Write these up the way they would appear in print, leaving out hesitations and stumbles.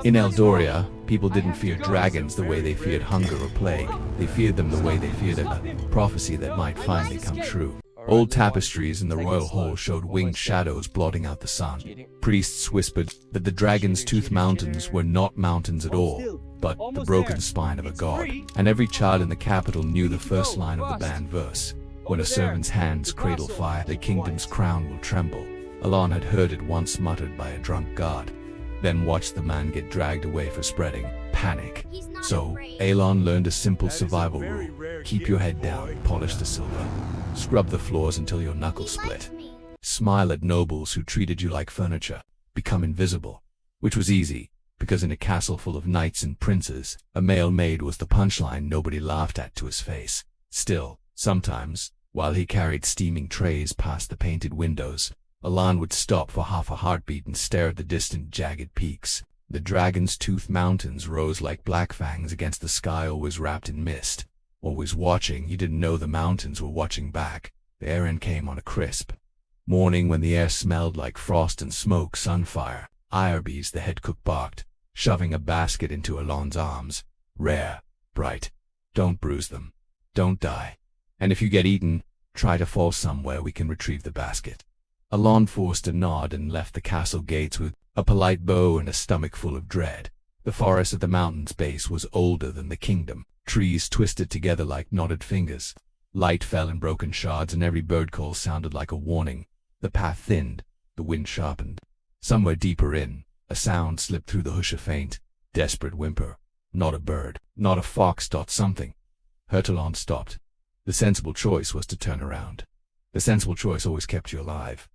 In Eldoria, people didn't fear dragons the way they feared hunger or plague. They feared them the way they feared a prophecy that might finally come true. Old tapestries in the royal hall showed winged shadows blotting out the sun. Priests whispered that the dragon's tooth mountains were not mountains at all, but the broken spine of a god. And every child in the capital knew the first line of the banned verse. When a servant's hands cradle fire, the kingdom's crown will tremble. Alon had heard it once muttered by a drunk god, then watched the man get dragged away for spreading panic. So, Alon learned a simple survival rule. Keep your head down, polish the silver, scrub the floors until your knuckles split. Smile at nobles who treated you like furniture. Become invisible. Which was easy, because in a castle full of knights and princes, a male maid was the punchline nobody laughed at to his face. Still, sometimes, while he carried steaming trays past the painted windows, Alon would stop for half a heartbeat and stare at the distant jagged peaks. The dragon's tooth mountains rose like black fangs against the sky, always wrapped in mist. Always watching, you didn't know the mountains were watching back. The errand came on a crisp morning when the air smelled like frost and smoke. Sunfire Herbs, the head cook, barked, shoving a basket into Alon's arms. Rare, bright. Don't bruise them. Don't die. And if you get eaten, try to fall somewhere we can retrieve the basket. Alon forced a nod and left the castle gates with a polite bow and a stomach full of dread. The forest at the mountain's base was older than the kingdom. Trees twisted together like knotted fingers. Light fell in broken shards and every bird call sounded like a warning. The path thinned, the wind sharpened. Somewhere deeper in, a sound slipped through the hush, a faint, desperate whimper. Not a bird, not a fox, something. Alon stopped. The sensible choice was to turn around. The sensible choice always kept you alive.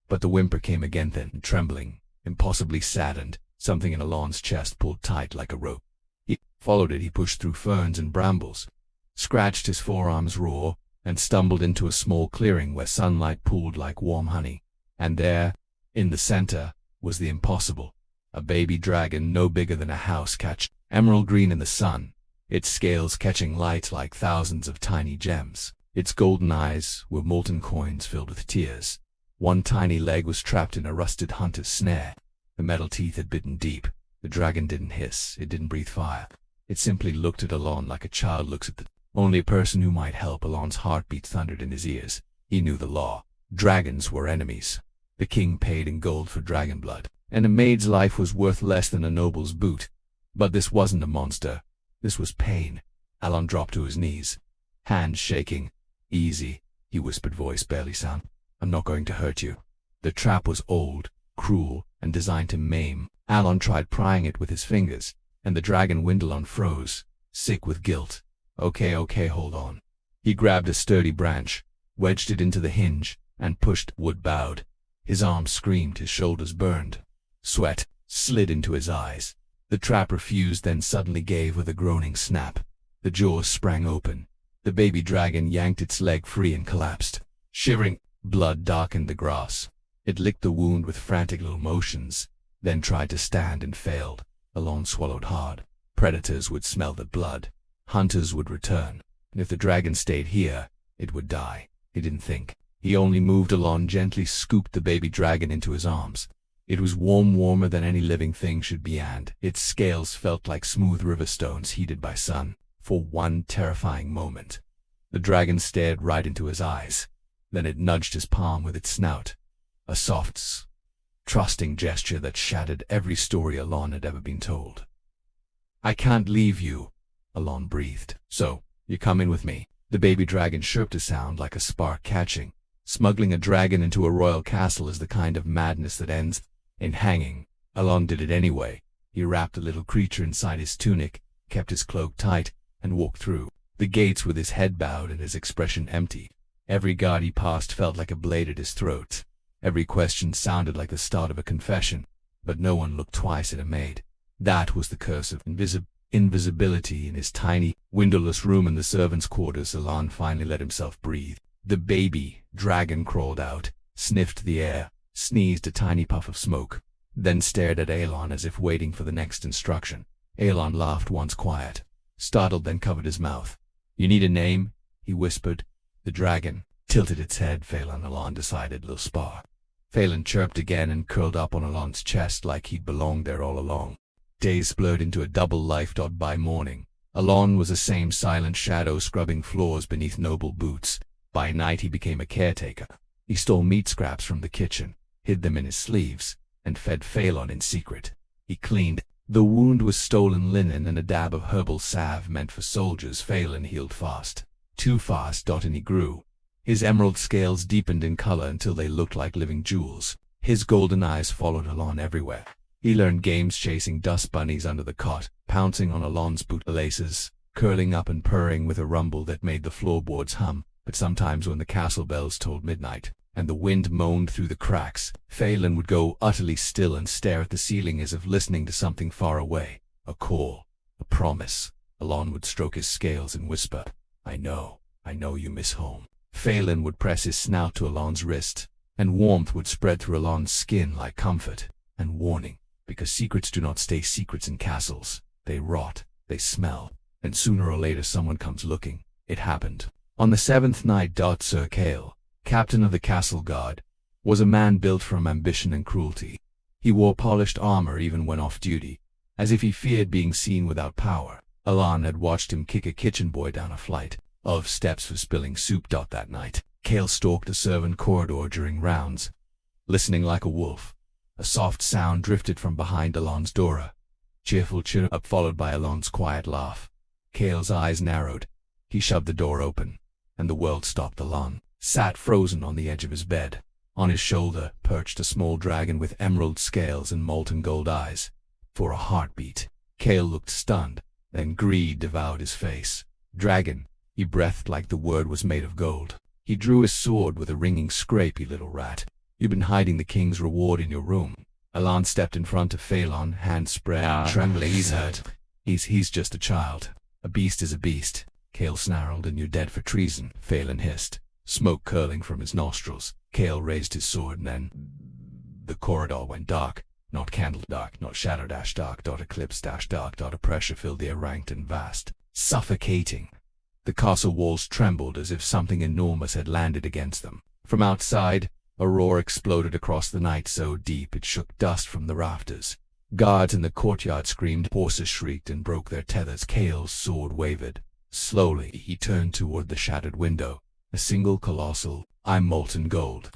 But the whimper came again, then, trembling, impossibly saddened. Something in Alon's chest pulled tight like a rope. He followed it. He pushed through ferns and brambles, scratched his forearms raw, and stumbled into a small clearing where sunlight pooled like warm honey. And there, in the center, was the impossible. A baby dragon no bigger than a house catch, emerald green in the sun, its scales catching light like thousands of tiny gems. Its golden eyes were molten coins filled with tears. One tiny leg was trapped in a rusted hunter's snare. The metal teeth had bitten deep. The dragon didn't hiss, it didn't breathe fire. It simply looked at Alon like a child looks at the only person who might help. Alon's heartbeat thundered in his ears. He knew the law. Dragons were enemies. The king paid in gold for dragon blood, and a maid's life was worth less than a noble's boot. But this wasn't a monster. This was pain. Alon dropped to his knees, hands shaking. Easy, he whispered, voice barely sound. I'm not going to hurt you. The trap was old, cruel, and designed to maim. Alon tried prying it with his fingers, and the dragon Alon froze, sick with guilt. Okay, hold on. He grabbed a sturdy branch, wedged it into the hinge, and pushed. Wood bowed. His arms screamed, his shoulders burned. Sweat slid into his eyes. The trap refused, then suddenly gave with a groaning snap. The jaws sprang open. The baby dragon yanked its leg free and collapsed. Shivering, blood darkened the grass. It licked the wound with frantic little motions, then tried to stand and failed. Alon swallowed hard. Predators would smell the blood. Hunters would return. And if the dragon stayed here, it would die. He didn't think. He only moved. Alon gently scooped the baby dragon into his arms. It was warmer than any living thing should be, and its scales felt like smooth river stones heated by sun. For one terrifying moment, the dragon stared right into his eyes. Then it nudged his palm with its snout. A soft, trusting gesture that shattered every story Alon had ever been told. I can't leave you, Alon breathed. So, you're coming with me. The baby dragon chirped, a sound like a spark catching. Smuggling a dragon into a royal castle is the kind of madness that ends in hanging. Alon did it anyway. He wrapped the little creature inside his tunic, kept his cloak tight, and walked through the gates with his head bowed and his expression empty. Every guard he passed felt like a blade at his throat. Every question sounded like the start of a confession, but no one looked twice at a maid. That was the curse of invisibility. In his tiny, windowless room in the servants' quarters, Alon finally let himself breathe. The baby dragon crawled out, sniffed the air, sneezed a tiny puff of smoke, then stared at Alon as if waiting for the next instruction. Alon laughed once, quiet, startled, then covered his mouth. You need a name? He whispered. The dragon tilted its head. Phelan, Alon decided. Little spar. Phelan chirped again and curled up on Alon's chest like he'd belonged there all along. Days blurred into a double life. By morning, Alon was the same silent shadow scrubbing floors beneath noble boots. By night he became a caretaker. He stole meat scraps from the kitchen, hid them in his sleeves, and fed Phelan in secret. He cleaned the wound with stolen linen and a dab of herbal salve meant for soldiers. Phelan healed fast. Too fast. And he grew. His emerald scales deepened in color until they looked like living jewels. His golden eyes followed Alon everywhere. He learned games chasing dust bunnies under the cot, pouncing on Alon's bootlaces, curling up and purring with a rumble that made the floorboards hum. But sometimes when the castle bells tolled midnight, and the wind moaned through the cracks, Phelan would go utterly still and stare at the ceiling as if listening to something far away. A call, a promise. Alon would stroke his scales and whisper, I know you miss home." Phelan would press his snout to Alon's wrist, and warmth would spread through Alon's skin like comfort and warning, because secrets do not stay secrets in castles. They rot, they smell, and sooner or later someone comes looking. It happened. On the 7th night. Sir Cale, captain of the castle guard, was a man built from ambition and cruelty. He wore polished armor even when off duty, as if he feared being seen without power. Alon had watched him kick a kitchen boy down a flight of steps for spilling soup. That night, Cale stalked the servant corridor during rounds, listening like a wolf. A soft sound drifted from behind Alon's door. Cheerful chirrup followed by Alon's quiet laugh. Cale's eyes narrowed. He shoved the door open, and the world stopped. Alon sat frozen on the edge of his bed. On his shoulder perched a small dragon with emerald scales and molten gold eyes. For a heartbeat, Cale looked stunned, then greed devoured his face. "Dragon," he breathed like the word was made of gold. He drew his sword with a ringing scrape. "You little rat. You've been hiding the king's reward in your room." Alon stepped in front of Phelan, hand spread, trembling. "He's hurt. He's just a child. A beast is a beast." Cale snarled. "And you're dead for treason," Phelan hissed, smoke curling from his nostrils. Cale raised his sword, and then the corridor went dark. Not candle dark, not shadow dark, eclipse dark. A pressure filled the air, ranked and vast, suffocating. The castle walls trembled as if something enormous had landed against them. From outside, a roar exploded across the night so deep it shook dust from the rafters. Guards in the courtyard screamed, horses shrieked and broke their tethers. Cale's sword wavered. Slowly, he turned toward the shattered window. A single colossal, molten gold,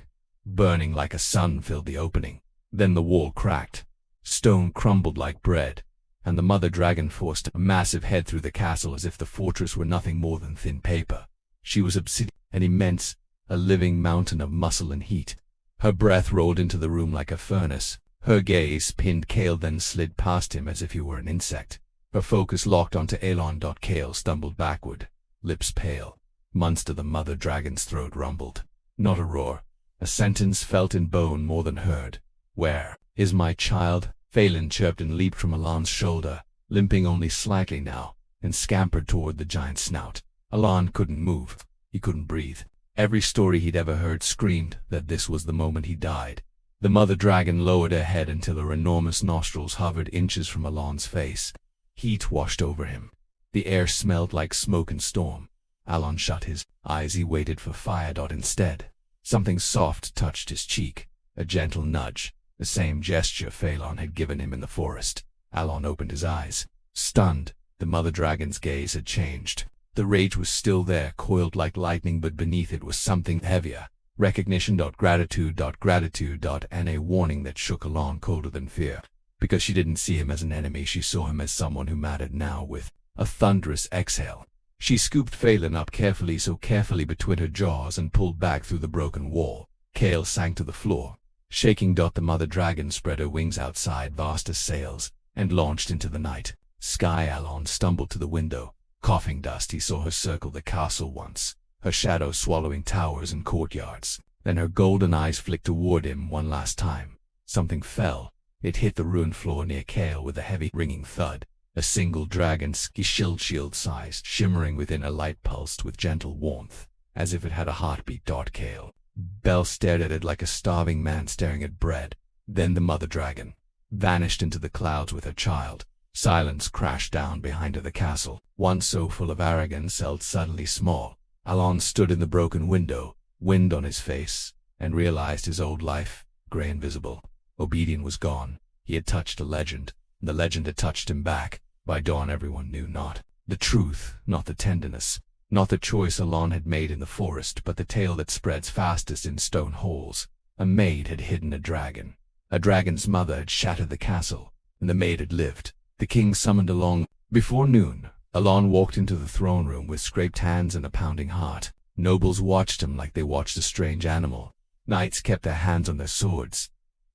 burning like a sun, filled the opening. Then the wall cracked. Stone crumbled like bread, and the mother dragon forced a massive head through the castle as if the fortress were nothing more than thin paper. She was obsidian, and immense, a living mountain of muscle and heat. Her breath rolled into the room like a furnace. Her gaze pinned Cale, then slid past him as if he were an insect. Her focus locked onto Alon. Cale stumbled backward, lips pale. Monster, the mother dragon's throat rumbled. Not a roar. A sentence felt in bone more than heard. "Where is my child?" Phelan chirped and leaped from Alon's shoulder, limping only slightly now, and scampered toward the giant's snout. Alon couldn't move. He couldn't breathe. Every story he'd ever heard screamed that this was the moment he died. The mother dragon lowered her head until her enormous nostrils hovered inches from Alon's face. Heat washed over him. The air smelled like smoke and storm. Alon shut his eyes. He waited for fire. Instead, something soft touched his cheek. A gentle nudge. The same gesture Phelan had given him in the forest. Alon opened his eyes. Stunned, the mother dragon's gaze had changed. The rage was still there, coiled like lightning, but beneath it was something heavier. Recognition. Gratitude. And a warning that shook Alon colder than fear. Because she didn't see him as an enemy, she saw him as someone who mattered now. With a thunderous exhale, she scooped Phelan up carefully, so carefully between her jaws, and pulled back through the broken wall. Cale sank to the floor, shaking. The mother dragon spread her wings outside, vast as sails, and launched into the night sky. Alon stumbled to the window, coughing dust. He saw her circle the castle once, her shadow swallowing towers and courtyards. Then her golden eyes flicked toward him one last time. Something fell. It hit the ruined floor near Cale with a heavy, ringing thud. A single dragon's shield-sized, shimmering within. A light pulsed with gentle warmth, as if it had a heartbeat. Cale Bell stared at it like a starving man staring at bread. Then the mother dragon vanished into the clouds with her child. Silence crashed down behind her. The castle, once so full of arrogance, felt suddenly small. Alon stood in the broken window, wind on his face, and realized his old life, gray and visible. Obedience was gone. He had touched a legend. The legend had touched him back. By dawn everyone knew not the truth, not the tenderness, not the choice Alon had made in the forest, but the tale that spreads fastest in stone holes. A maid had hidden a dragon. A dragon's mother had shattered the castle, and the maid had lived. The king summoned Alon. Before noon, Alon walked into the throne room with scraped hands and a pounding heart. Nobles watched him like they watched a strange animal. Knights kept their hands on their swords.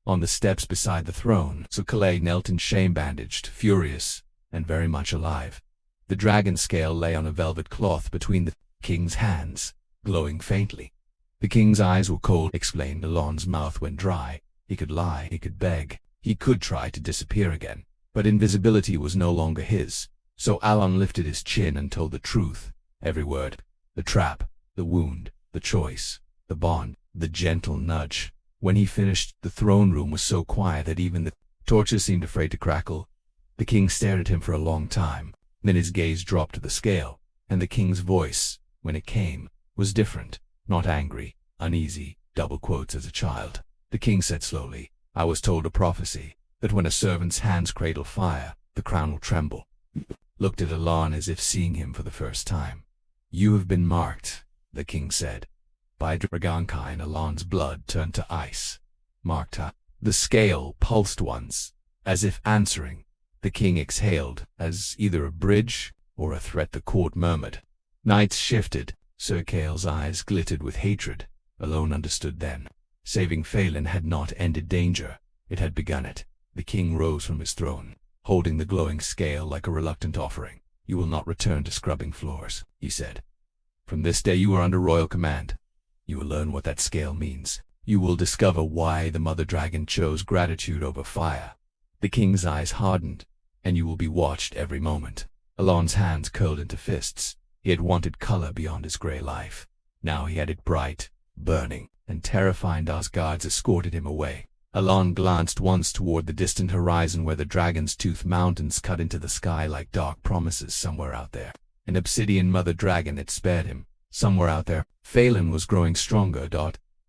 On the steps beside the throne, Calais knelt in shame-bandaged, furious, and very much alive. The dragon scale lay on a velvet cloth between the king's hands, glowing faintly. The king's eyes were cold, explained. Alon's mouth went dry. He could lie, he could beg, he could try to disappear again. But invisibility was no longer his. So Alon lifted his chin and told the truth. Every word. The trap, the wound, the choice, the bond, the gentle nudge. When he finished, the throne room was so quiet that even the torches seemed afraid to crackle. The king stared at him for a long time. Then his gaze dropped to the scale, and the king's voice, when it came, was different. Not angry, uneasy, double quotes as a child. The king said slowly, "I was told a prophecy, that when a servant's hands cradle fire, the crown will tremble." Looked at Alon as if seeing him for the first time. "You have been marked," the king said. By Dragonkai, and Alon's blood turned to ice. Marked her. The scale pulsed once, as if answering. The king exhaled, as either a bridge or a threat. The court murmured. Knights shifted. Sir Kale's eyes glittered with hatred. Alon understood then. Saving Phelan had not ended danger. It had begun it. The king rose from his throne, holding the glowing scale like a reluctant offering. "You will not return to scrubbing floors," he said. "From this day you are under royal command. You will learn what that scale means. You will discover why the mother dragon chose gratitude over fire." The king's eyes hardened, "and you will be watched every moment." Alon's hands curled into fists. He had wanted color beyond his gray life. Now he had it bright, burning, and terrifying. As guards escorted him away, Alon glanced once toward the distant horizon where the Dragon's Tooth Mountains cut into the sky like dark promises. Somewhere out there, an obsidian mother dragon had spared him. Somewhere out there, Phelan was growing stronger.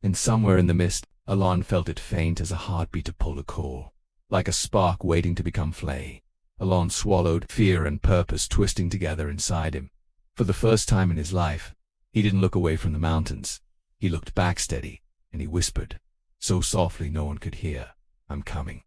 And somewhere in the mist, Alon felt it faint as a heartbeat to pull a coal, like a spark waiting to become flame. Alon swallowed, fear and purpose twisting together inside him. For the first time in his life, he didn't look away from the mountains. He looked back steady, and he whispered, so softly no one could hear, "I'm coming."